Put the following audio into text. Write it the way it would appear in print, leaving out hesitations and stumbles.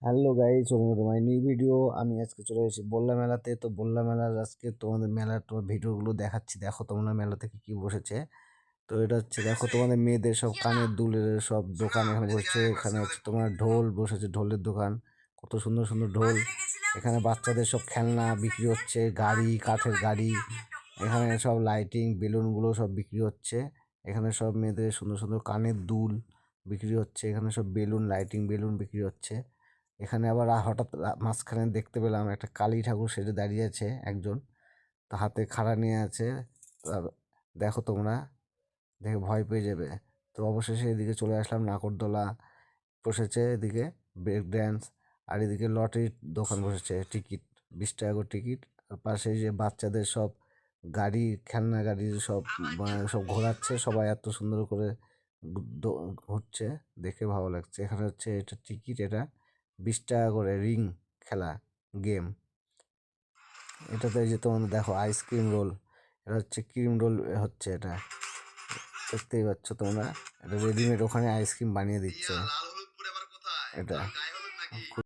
Hello guys, welcome to my new video. আমি আজকে চলে এসেছি বল্লা মেলাতে। তো বল্লা মেলার আজকে তোমাদের মেলার ভিডিওগুলো দেখাচ্ছি। দেখো তোমরা মেলা থেকে কি বসেছে। তো এটা হচ্ছে, দেখো তোমাদের মেয়েদের সব কানের দুলের সব দোকান এখানে বসছে। এখানে হচ্ছে তোমার ঢোল বসেছে, ঢোলের দোকান। কত সুন্দর সুন্দর ঢোল। এখানে বাচ্চাদের সব খেলনা বিক্রি হচ্ছে, গাড়ি, কাঠের গাড়ি। এখানে সব লাইটিং বেলুনগুলো সব বিক্রি হচ্ছে। এখানে সব মেয়েদের সুন্দর সুন্দর কানের দুল বিক্রি হচ্ছে। এখানে সব বেলুন, লাইটিং বেলুন বিক্রি হচ্ছে। এখানে আবার হঠাৎ মাঝখানে দেখতে পেলাম একটা কালী ঠাকুর সেজে দাঁড়িয়ে আছে একজন, তা হাতে খাড়া নিয়ে আছে। তা দেখো তোমরা, দেখে ভয় পেয়ে যাবে। তো অবশেষে এদিকে চলে আসলাম। নাগরদোলা বসেছে এদিকে, ব্রেক ড্যান্স, আর এদিকে লটারির দোকান বসেছে। টিকিট 20 টাকা করে টিকিট। আর পাশে যে বাচ্চাদের সব গাড়ি, খেলনা গাড়ির সব সব ঘোরাচ্ছে সবাই, এত সুন্দর করে ঘুরছে, দেখে ভালো লাগছে। এখানে হচ্ছে এটা টিকিট, এটা 20 টাকা করে রিং খেলা গেম। এটাতে এই যে তোমাদের দেখো আইসক্রিম রোল, এটা হচ্ছে ক্রিম রোল হচ্ছে এটা, দেখতেই পাচ্ছ তোমরা। এটা রেডিমেড ওখানে আইসক্রিম বানিয়ে দিচ্ছে এটা।